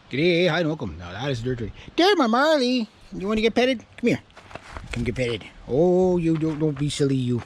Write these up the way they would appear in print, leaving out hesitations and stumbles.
G'day, hi and welcome. Now that is Dirty. There, my Marley. You want to get petted? Come here. Come get petted. Oh, you don't be silly, you.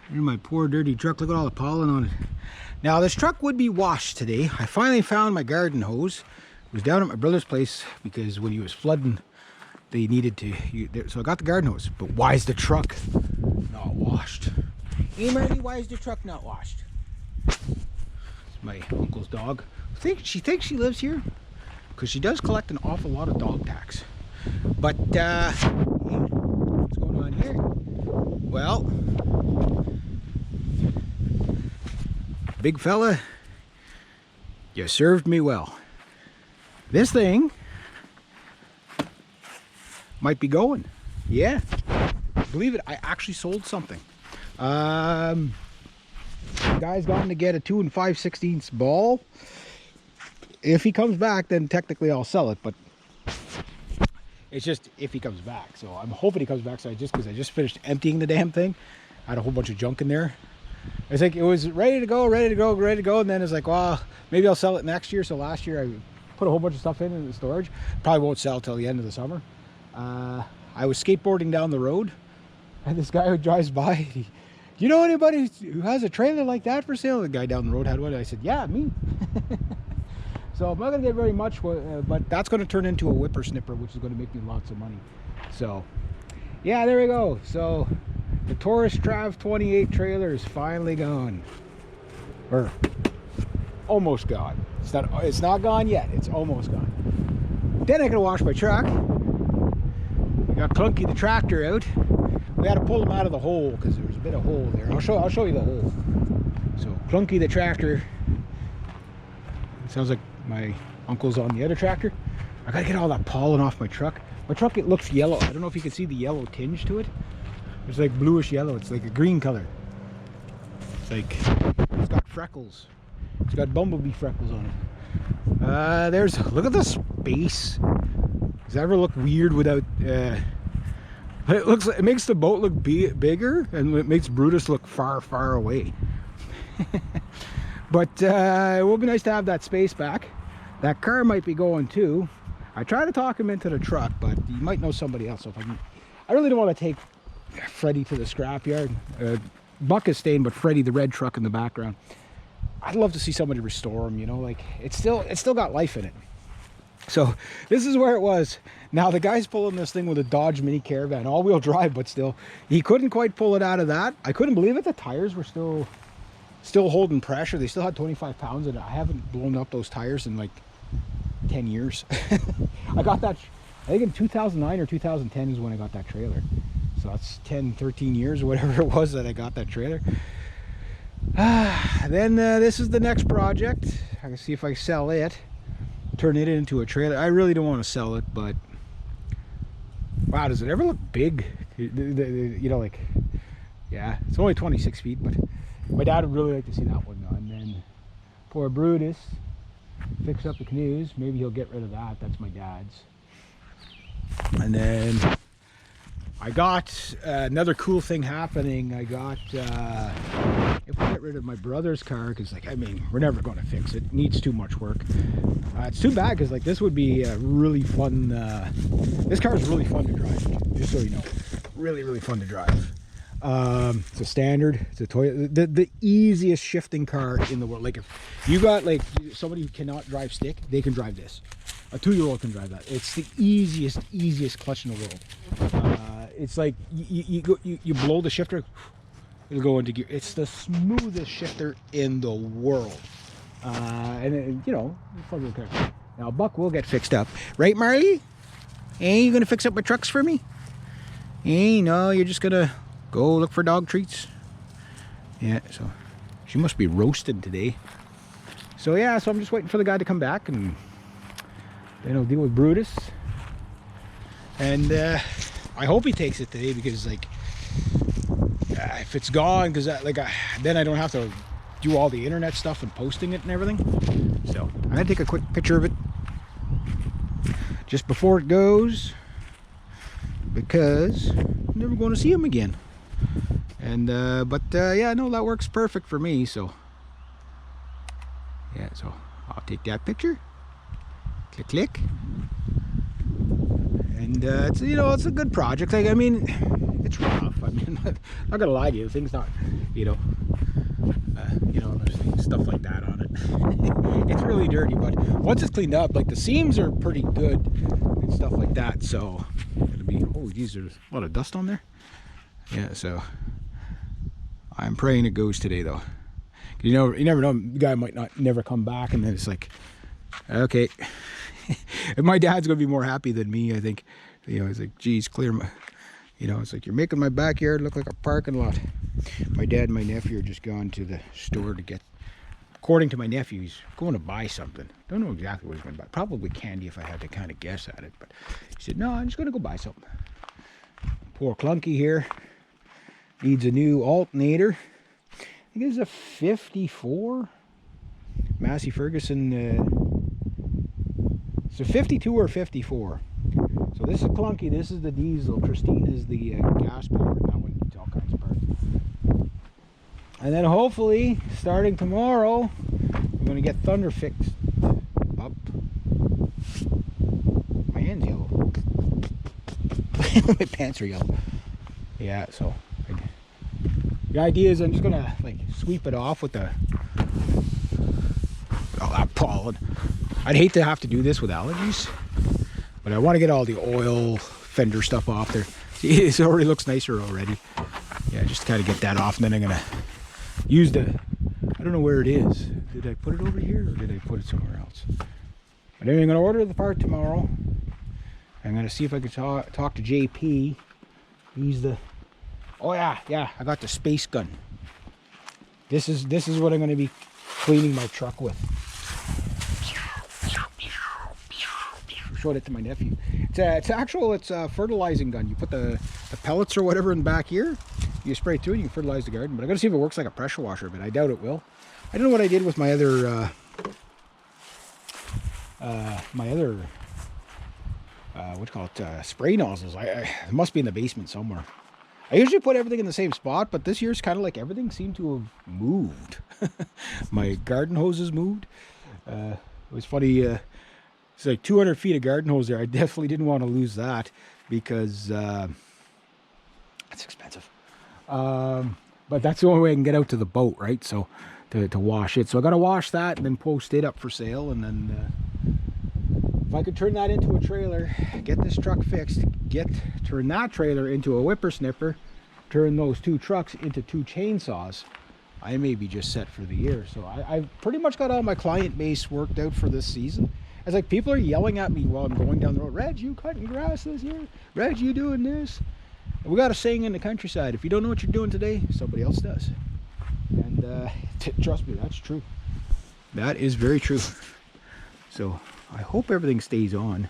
Here's my poor dirty truck. Look at all the pollen on it. Now this truck would be washed today. I finally found my garden hose. It was down at my brother's place because when he was flooding, they needed to. So I got the garden hose. But why is the truck not washed? Hey Marley, why is the truck not washed? It's my uncle's dog. She thinks she lives here because she does collect an awful lot of dog tax. But what's going on here? Well, big fella, you served me well. This thing might be going. Yeah, believe it, I actually sold something. The guy's gone to get a 2 5/16 ball. If he comes back, then technically I'll sell it, but it's just if he comes back. So I'm hoping he comes back. So because I just finished emptying the damn thing. I had a whole bunch of junk in there. It's like it was ready to go, and then it's like, well, maybe I'll sell it next year. So last year I put a whole bunch of stuff in the storage. Probably won't sell till the end of the summer. I was skateboarding down the road, and this guy who drives by, you know anybody who has a trailer like that for sale? The guy down the road had one. I said, yeah, me. So I'm not going to get very much, but that's going to turn into a whippersnipper, which is going to make me lots of money. So, yeah, there we go. So, the Taurus Trav 28 trailer is finally gone. Or, almost gone. It's not gone yet. It's almost gone. Then I can wash my truck. We got Clunky the tractor out. We had to pull him out of the hole because there was a bit of hole there. I'll show you the hole. So, Clunky the tractor. Sounds like my uncle's on the other tractor. I gotta get all that pollen off my truck. My truck, it looks yellow. I don't know if you can see the yellow tinge to it. It's like bluish yellow. It's like a green color. It's like, it's got freckles. It's got bumblebee freckles on it. Look at the space. Does that ever look weird without, it makes the boat look bigger, and it makes Brutus look far, far away. But it will be nice to have that space back. That car might be going too. I try to talk him into the truck, but you might know somebody else. So I really don't want to take Freddie to the scrapyard. Buck is staying, but Freddie, the red truck in the background. I'd love to see somebody restore him. You know, like it's still got life in it. So this is where it was. Now the guy's pulling this thing with a Dodge Mini Caravan, all-wheel drive, but still, he couldn't quite pull it out of that. I couldn't believe it. The tires were still holding pressure. They still had 25 pounds in it. I haven't blown up those tires in like 10 years. I got that, I think in 2009 or 2010 is when I got that trailer. So that's 10, 13 years or whatever it was that I got that trailer. Then this is the next project. I can see if I sell it, turn it into a trailer. I really don't want to sell it, but wow, does it ever look big? You know, like, yeah, it's only 26 feet, but my dad would really like to see that one gone. And then poor Brutus, fix up the canoes. Maybe he'll get rid of that. That's my dad's. And then I got another cool thing happening. I got, if we get rid of my brother's car, because like, I mean, we're never going to fix it. It needs too much work. It's too bad because like this would be a really fun, this car is really fun to drive, just so you know. Really, really fun to drive. It's a standard, it's a Toyota, the easiest shifting car in the world. Like if you got like somebody who cannot drive stick, they can drive this. A 2-year-old can drive that. It's the easiest clutch in the world. It's like you blow the shifter, it'll go into gear. It's the smoothest shifter in the world. And it, you know, fun little car. Now Buck will get fixed up, right, Marley? Hey, you gonna fix up my trucks for me? Hey, no, you're just gonna go look for dog treats. Yeah, so she must be roasted today. So yeah, so I'm just waiting for the guy to come back, and then I'll deal with Brutus. And I hope he takes it today, because like if it's gone, because then I don't have to do all the internet stuff and posting it and everything. So I'm gonna take a quick picture of it just before it goes, because I'm never going to see him again. And yeah, no, that works perfect for me. So yeah, so I'll take that picture. Click, click. And it's, you know, it's a good project. Like, I mean, it's rough. I mean, I'm not gonna lie to you. The thing's not, you know, there's stuff like that on it. It's really dirty, but once it's cleaned up, like the seams are pretty good and stuff like that. So it'll be. Oh, geez, there's a lot of dust on there. Yeah, so I'm praying it goes today, though. You never know. The guy might never come back, and then it's like, okay. And my dad's gonna be more happy than me, I think. You know, he's like, geez, clear my. You know, it's like, you're making my backyard look like a parking lot. My dad and my nephew are just gone to the store to get, according to my nephew, he's going to buy something. Don't know exactly what he's going to buy. Probably candy if I had to kind of guess at it. But he said, no, I'm just going to go buy something. Poor Clunky here needs a new alternator. I think it's a 54. Massey Ferguson. It's a 52 or 54. So this is Clunky, this is the diesel, Christine is the gas powered, that one needs all kinds of parts. And then hopefully, starting tomorrow, we're going to get Thunder fixed up. My hand's yellow. My pants are yellow. Yeah, so the idea is I'm just going to like sweep it off with all that pollen. I'd hate to have to do this with allergies. But I want to get all the oil fender stuff off there. See, it already looks nicer already. Yeah, just to kind of get that off, and then I'm gonna use the. I don't know where it is. Did I put it over here or did I put it somewhere else? But anyway, I'm gonna order the part tomorrow. I'm gonna see if I can talk to JP. He's the. Oh yeah, I got the space gun. This is what I'm gonna be cleaning my truck with. Showed it to my nephew. It's a fertilizing gun. You put the pellets or whatever in the back here, you spray it through and you can fertilize the garden. But I gotta see if it works like a pressure washer, but I doubt it will. I don't know what I did with my other what do you call it, spray nozzles. It must be in the basement somewhere. I usually put everything in the same spot, but this year's kind of like everything seemed to have moved. My garden hoses moved. It was funny. It's like 200 feet of garden hose there. I definitely didn't want to lose that because that's expensive. But that's the only way I can get out to the boat, right? So to wash it. So I got to wash that and then post it up for sale. And then if I could turn that into a trailer, get this truck fixed, turn that trailer into a whippersnipper, turn those two trucks into two chainsaws, I may be just set for the year. So I've pretty much got all my client base worked out for this season. It's like people are yelling at me while I'm going down the road. Reg, you cutting grass this year? Reg, you doing this? And we got a saying in the countryside: if you don't know what you're doing today, somebody else does. And trust me, that's true. That is very true. So I hope everything stays on.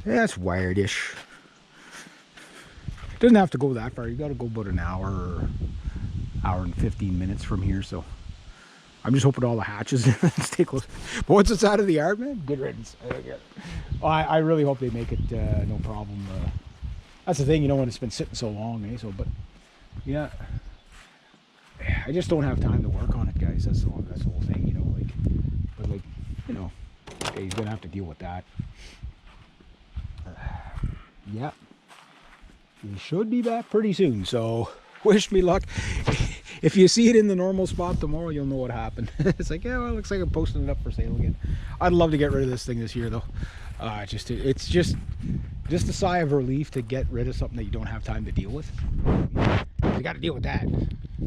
That's wired-ish. Doesn't have to go that far. You got to go about an hour or hour and 15 minutes from here. So I'm just hoping all the hatches stay close. But once it's out of the yard, man, good riddance. I really hope they make it no problem. That's the thing, you know, when it's been sitting so long, eh? So, but yeah, I just don't have time to work on it, guys. That's the whole thing, you know. Like, but like, you know, okay, he's gonna have to deal with that. Yeah, he should be back pretty soon. So, wish me luck. If you see it in the normal spot tomorrow, you'll know what happened. It's like, yeah, well, it looks like I'm posting it up for sale again. I'd love to get rid of this thing this year, though. It's just a sigh of relief to get rid of something that you don't have time to deal with. You got to deal with that,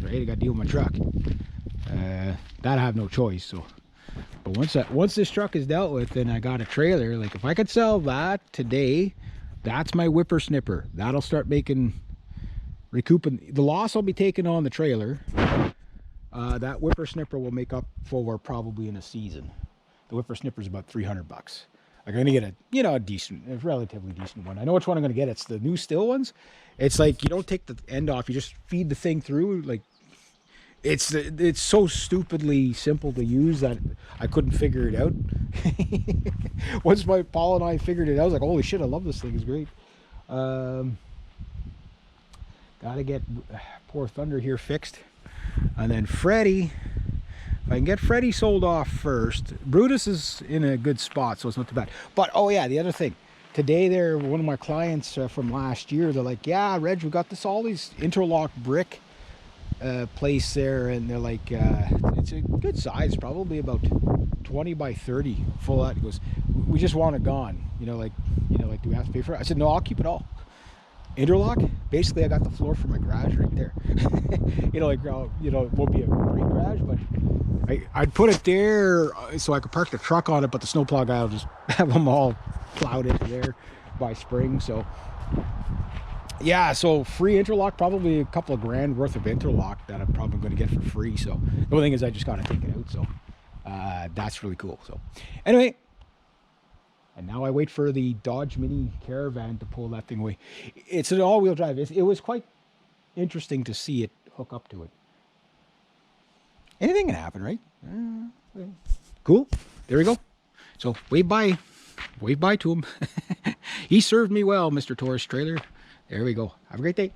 right? I got to deal with my truck. That I have no choice. So, but once this truck is dealt with, then I got a trailer. Like if I could sell that today, that's my whippersnipper. That'll start recouping the loss I'll be taking on the trailer. That whippersnipper will make up for probably in a season. The whippersnipper's about $300. I'm gonna get a relatively decent one. I know which one I'm gonna get. It's the new still ones. It's like you don't take the end off. You just feed the thing through. Like it's so stupidly simple to use that I couldn't figure it out. Once Paul and I figured it out, I was like, holy shit, I love this thing. It's great. Gotta get poor Thunder here fixed. And then Freddie, If I can get Freddy sold off first, Brutus is in a good spot, so it's not too bad. But, oh yeah, the other thing. Today, one of my clients from last year, they're like, yeah, Reg, we got all these interlock brick place there, and they're like, it's a good size, probably about 20 by 30 full out. He goes, we just want it gone. Like, do we have to pay for it? I said, no, I'll keep it all. Interlock, basically I got the floor for my garage right there. It won't be a great garage, but I'd put it there so I could park the truck on it, but the snowplow guy will just have them all plowed into there by spring. So yeah, so free interlock, probably a couple of grand worth of interlock that I'm probably going to get for free. So the only thing is I just got to take it out. So that's really cool. So anyway, and now I wait for the Dodge Mini Caravan to pull that thing away. It's an all-wheel drive. It was quite interesting to see it hook up to it. Anything can happen, right? Cool. There we go. So wave bye to him. He served me well, Mr. Taurus Trailer. There we go. Have a great day.